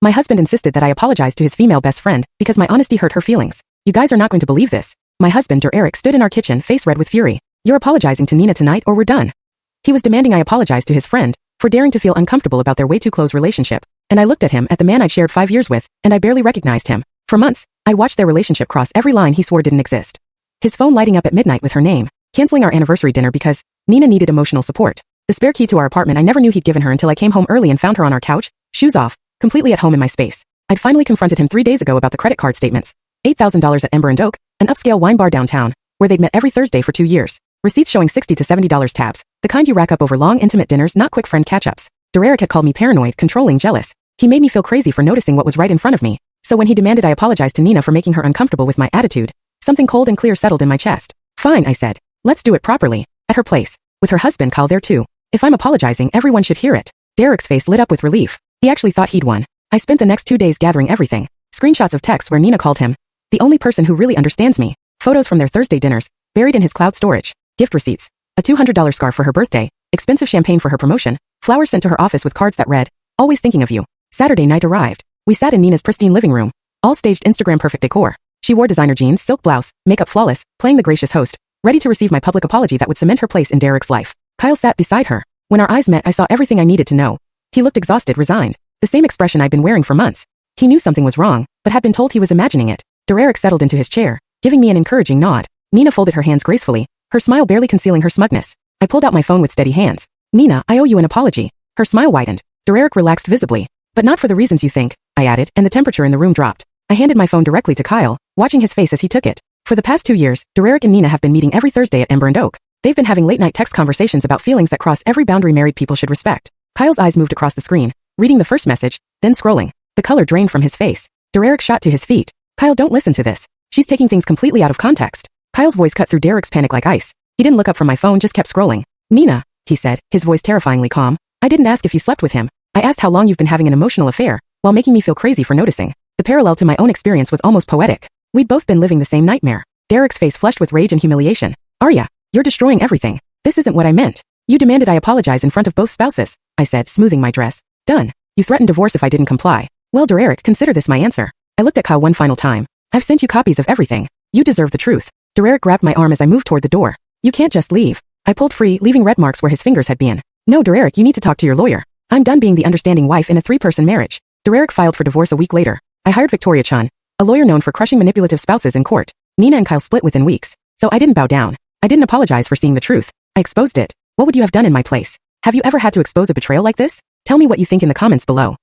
My husband insisted that I apologize to his female best friend because my honesty hurt her feelings. You guys are not going to believe this. My husband, Eric, stood in our kitchen, face red with fury. You're apologizing to Nina tonight or we're done. He was demanding I apologize to his friend for daring to feel uncomfortable about their way too close relationship. And I looked at him, at the man I'd shared 5 years with, and I barely recognized him. For months, I watched their relationship cross every line he swore didn't exist. His phone lighting up at midnight with her name, canceling our anniversary dinner because Nina needed emotional support. The spare key to our apartment I never knew he'd given her until I came home early and found her on our couch, shoes off, completely at home in my space. I'd finally confronted him 3 days ago about the credit card statements. $8,000 at Ember and Oak, an upscale wine bar downtown, where they'd met every Thursday for 2 years. Receipts showing $60 to $70 tabs, the kind you rack up over long, intimate dinners, not quick friend catch-ups. Eric had called me paranoid, controlling, jealous. He made me feel crazy for noticing what was right in front of me. So when he demanded I apologize to Nina for making her uncomfortable with my attitude, something cold and clear settled in my chest. Fine, I said. Let's do it properly. At her place. With her husband Kyle there too. If I'm apologizing, everyone should hear it. Derek's face lit up with relief. He actually thought he'd won. I spent the next 2 days gathering everything. Screenshots of texts where Nina called him the only person who really understands me. Photos from their Thursday dinners, buried in his cloud storage. Gift receipts. A $200 scarf for her birthday. Expensive champagne for her promotion. Flowers sent to her office with cards that read, always thinking of you. Saturday night arrived. We sat in Nina's pristine living room. All staged Instagram perfect decor. She wore designer jeans, silk blouse, makeup flawless, playing the gracious host, ready to receive my public apology that would cement her place in Derek's life. Kyle sat beside her. When our eyes met, I saw everything I needed to know. He looked exhausted, resigned. The same expression I'd been wearing for months. He knew something was wrong, but had been told he was imagining it. Derek settled into his chair, giving me an encouraging nod. Nina folded her hands gracefully, her smile barely concealing her smugness. I pulled out my phone with steady hands. Nina, I owe you an apology. Her smile widened. Derek relaxed visibly. But not for the reasons you think, I added, and the temperature in the room dropped. I handed my phone directly to Kyle, watching his face as he took it. For the past 2 years, Derek and Nina have been meeting every Thursday at Ember and Oak. They've been having late-night text conversations about feelings that cross every boundary married people should respect. Kyle's eyes moved across the screen, reading the first message, then scrolling. The color drained from his face. Derek shot to his feet. Kyle, don't listen to this. She's taking things completely out of context. Kyle's voice cut through Derek's panic like ice. He didn't look up from my phone, just kept scrolling. Nina, he said, his voice terrifyingly calm. I didn't ask if you slept with him. I asked how long you've been having an emotional affair, while making me feel crazy for noticing. The parallel to my own experience was almost poetic. We'd both been living the same nightmare. Derek's face flushed with rage and humiliation. Arya, you're destroying everything. This isn't what I meant. You demanded I apologize in front of both spouses, I said, smoothing my dress. Done. You threatened divorce if I didn't comply. Well, Derek, consider this my answer. I looked at Kyle one final time. I've sent you copies of everything. You deserve the truth. Derek grabbed my arm as I moved toward the door. You can't just leave. I pulled free, leaving red marks where his fingers had been. No, Derek, you need to talk to your lawyer. I'm done being the understanding wife in a 3-person marriage. Derek filed for divorce a week later. I hired Victoria Chun, a lawyer known for crushing manipulative spouses in court. Nina and Kyle split within weeks. So I didn't bow down. I didn't apologize for seeing the truth. I exposed it. What would you have done in my place? Have you ever had to expose a betrayal like this? Tell me what you think in the comments below.